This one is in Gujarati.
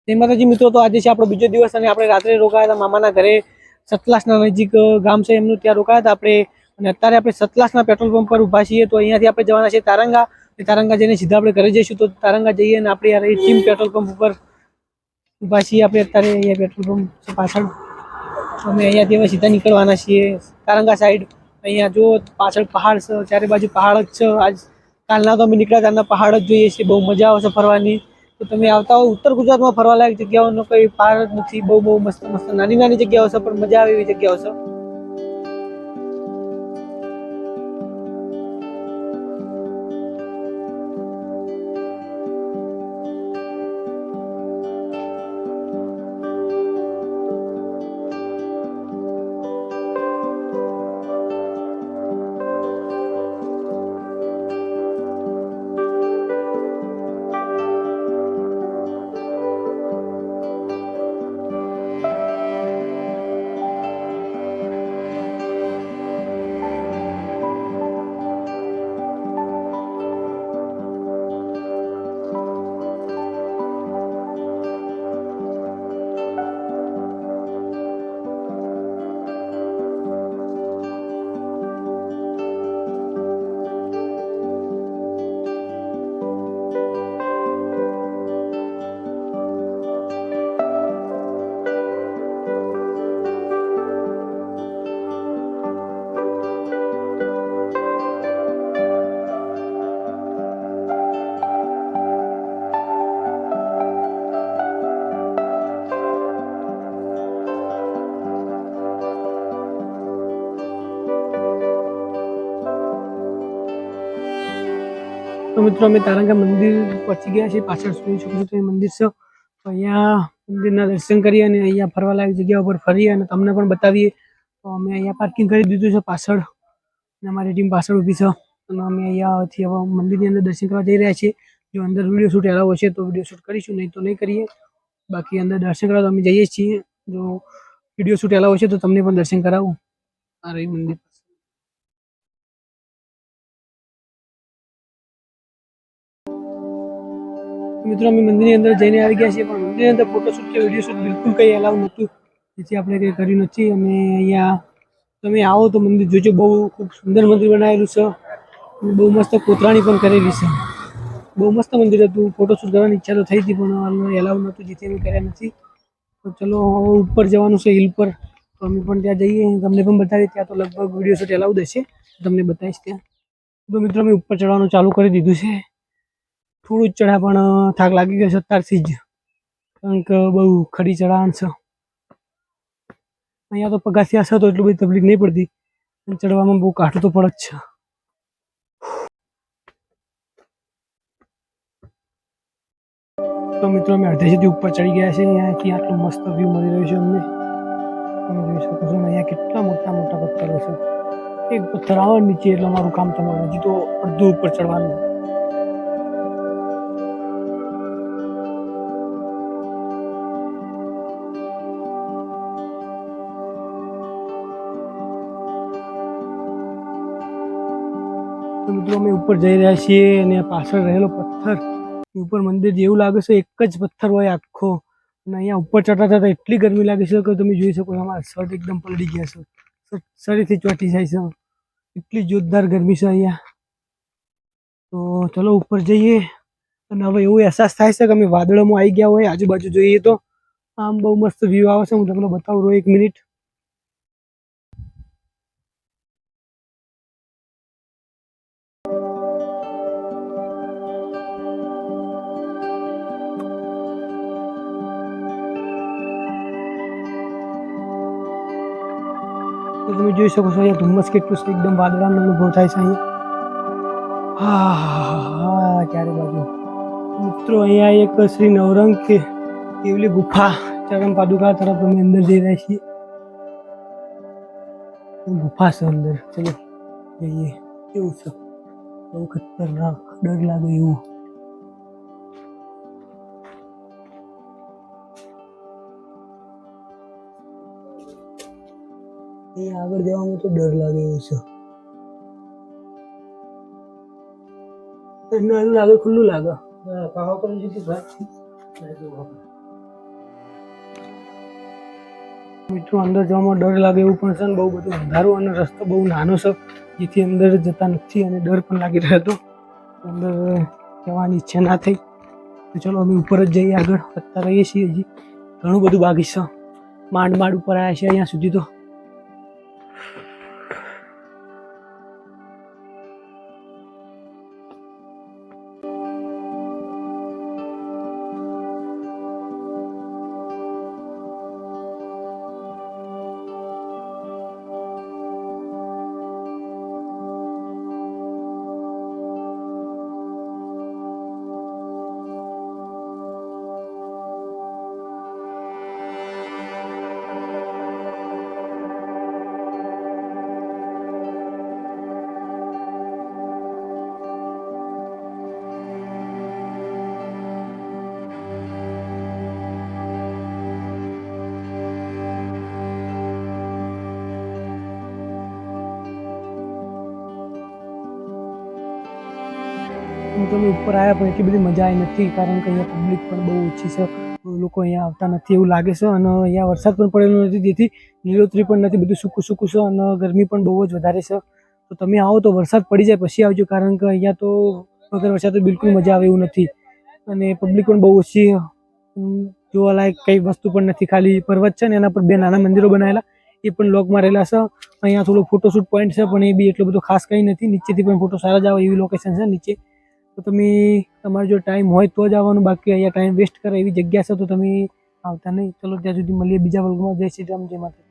જય માતાજી મિત્રો, તો આજે છે આપણો બીજો દિવસ અને આપણે રાત્રે રોકાયા હતા મામાના ઘરે. સતલાસના નજીક ગામ છે એમનું, ત્યાં રોકાયા હતા આપણે. અને અત્યારે આપણે સતલાસના પેટ્રોલ પંપ પર ઊભા છીએ. તો અહીંયાથી આપણે જવાના છે તારંગા. તારંગા જઈને સીધા આપણે ઘરે જઈશું. તો તારંગા જઈએ અને આપણે યાર ટીમ પેટ્રોલ પંપ ઉપર ઊભા છીએ આપણે અત્યારે. અહીંયા પેટ્રોલ પંપ પાછળ અમે અહીંયાથી હવે સીધા નીકળવાના છીએ તારંગા સાઈડ. અહીંયા જો પાછળ પહાડ છે, ચારે બાજુ પહાડ જ છે. આજ કાલના તો અમે નીકળ્યા ત્યારના પહાડ જ જોઈએ છીએ. બહુ મજા આવશે ફરવાની. તો તમે આવતા હો ઉત્તર ગુજરાતમાં ફરવા લાયક જગ્યાઓનો કોઈ પાર જ નથી. બહુ મસ્ત મસ્ત નાની નાની જગ્યાઓ છે, પણ મજા આવે એવી જગ્યાઓ છે. તો મિત્રો અમે તારંગા મંદિર પહોંચી ગયા છીએ. પાછળ જોઈ શકો છો તો એ મંદિર છે. તો અહીંયા મંદિરના દર્શન કરીએ અને અહીંયા ફરવાલાયક જગ્યા ઉપર ફરીએ અને તમને પણ બતાવીએ. તો અમે અહીંયા પાર્કિંગ કરી દીધું છે પાછળ અને અમારી ટીમ પાછળ ઊભી છે. અને અમે અહીંયાથી હવે મંદિરની અંદર દર્શન કરવા જઈ રહ્યા છીએ. જો અંદર વિડીયો શૂટ એલાવ હશે તો વિડીયો શૂટ કરીશું, નહીં તો નહીં કરીએ. બાકી અંદર દર્શન કરવા તો અમે જઈએ છીએ. જો વિડીયો શૂટ એલાવ હશે તો તમને પણ દર્શન કરાવું. આ રહી મંદિર. મિત્રો અમે મંદિરની અંદર જઈને આવી ગયા છીએ, પણ મંદિરની અંદર ફોટોશૂટ કે વિડીયો શૂટ બિલકુલ કંઈ એલાવ નહોતું. જેથી આપણે કંઈ કર્યું નથી. અને અહીંયા તમે આવો તો મંદિર જોજો. બહુ ખૂબ સુંદર મંદિર બનાવેલું છે અને બહુ મસ્ત કોતરાણી પણ કરેલી છે. બહુ મસ્ત મંદિર હતું. ફોટોશૂટ કરવાની ઈચ્છા તો થઈ હતી, પણ એલાવ નહોતું, જેથી અમે કર્યા નથી. તો ચલો ઉપર જવાનું છે હિલ પર. તો અમે પણ ત્યાં જઈએ, તમને પણ બતાવીએ. ત્યાં તો લગભગ વિડીયો શૂટ એલાવ હશે, તમને બતાવીશ ત્યાં. તો મિત્રો અમે ઉપર ચડવાનું ચાલુ કરી દીધું છે. થોડું જ ચડ્યા પણ થાક લાગી ગયો છે અત્યારથી જ, કારણ કે બહુ ખડી ચઢાણ છે. અહીંયા તો પગાથિયા છે તો એટલું બધી તકલીફ નહીં પડતી, પણ ચડવામાં બહુ કાઠું તો પડે જ છે. તો મિત્રો અમે અડધે સુધી ઉપર ચડી ગયા છે. અહીંયાથી આટલું મસ્ત વ્યૂ મળી રહ્યું છે અમને. તમે જોઈ શકો છો અહીંયા કેટલા મોટા મોટા પથ્થરો છે. એક પથ્થર આવે નીચે એટલે અમારું કામ તમારું. હજી તો અડધું ઉપર ચડવાનું. મિત્રો અમે ઉપર જઈ રહ્યા છીએ અને પાછળ રહેલો પથ્થર ઉપર મંદિર જેવું લાગે છે. એક જ પથ્થર હોય આખો. અને અહીંયા ઉપર ચડતા ચડતા એટલી ગરમી લાગે છે કે તમે જોઈ શકો છો અમારા શર્ટ એકદમ પલળી ગયા છે. શરીરથી ચોંટી જાય છે. એટલી જોરદાર ગરમી છે અહીંયા. તો ચલો ઉપર જઈએ. અને હવે એવું અહેસાસ થાય છે કે અમે વાદળોમાં આવી ગયા હોય. આજુબાજુ જોઈએ તો આમ બહુ મસ્ત વ્યૂ આવે છે. હું તમને બતાવું 1 મિનિટ. તો તમે જોઈ શકો છો અહીંયા ધુમ્મસ કેટલું છે. એકદમ વાદળાનો અનુભવ થાય છે અહીંયા. હા ચારે બાજુ મિત્રો અહીંયા એક શ્રી નવરંગ કેવલી ગુફા ચરણ પાદુકા તરફ અમે અંદર જઈ રહ્યા છીએ. ગુફા છે અંદર. ચલો જઈએ. કેવું છે? બહુ ખતરનાક, ડર લાગે એવું. અહીંયા આગળ જવામાં તો ડર લાગે એવું છે. નાનું લાગે, ખુલ્લું લાગે. મિત્રો અંદર જવામાં ડર લાગે એવું પણ છે ને બહુ બધું અંધારું અને રસ્તો બહુ નાનો છે જેથી અંદર જતા નથી અને ડર પણ લાગી રહ્યો હતો. અંદર જવાની ઈચ્છા ના થઈ તો ચલો અમે ઉપર જ જઈએ આગળ. અત્યારે રહીએ છીએ હજી ઘણું બધું બાકી છે. માંડ ઉપર આવ્યા છે અહીંયા સુધી તો. તમે ઉપર આવ્યા પણ એટલી બધી મજા આવી નથી કારણ કે અહીંયા પબ્લિક પણ બહુ ઓછી છે. લોકો અહીંયા આવતા નથી એવું લાગે છે અને અહીંયા વરસાદ પણ પડેલો નથી જેથી લીલોતરી પણ નથી, બધું સૂકું સૂકું છે અને ગરમી પણ બહુ જ વધારે છે. તો તમે આવો તો વરસાદ પડી જાય પછી આવજો કારણ કે અહીંયા તો વગર વરસાદ તો બિલકુલ મજા આવે એવું નથી અને પબ્લિક પણ બહુ ઓછી. જોવાલાયક કંઈ વસ્તુ પણ નથી, ખાલી પર્વત છે ને એના પર 2 નાના મંદિરો બનાવેલા એ પણ લોક મારેલા છે. અહીંયા થોડો ફોટોશૂટ પોઈન્ટ છે પણ એ બી એટલો બધો ખાસ કંઈ નથી. નીચેથી પણ ફોટો સારા જ આવે એવી લોકેશન છે નીચે. તો તમે તમારો જો ટાઈમ હોય તો જ આવવાનું, બાકી અહીંયા ટાઈમ વેસ્ટ કરે એવી જગ્યા છે તો તમે આવતા નહીં. ચલો ત્યાં સુધી મળીએ બીજા વર્ગમાં. જય શ્રી રામ, જય માતા.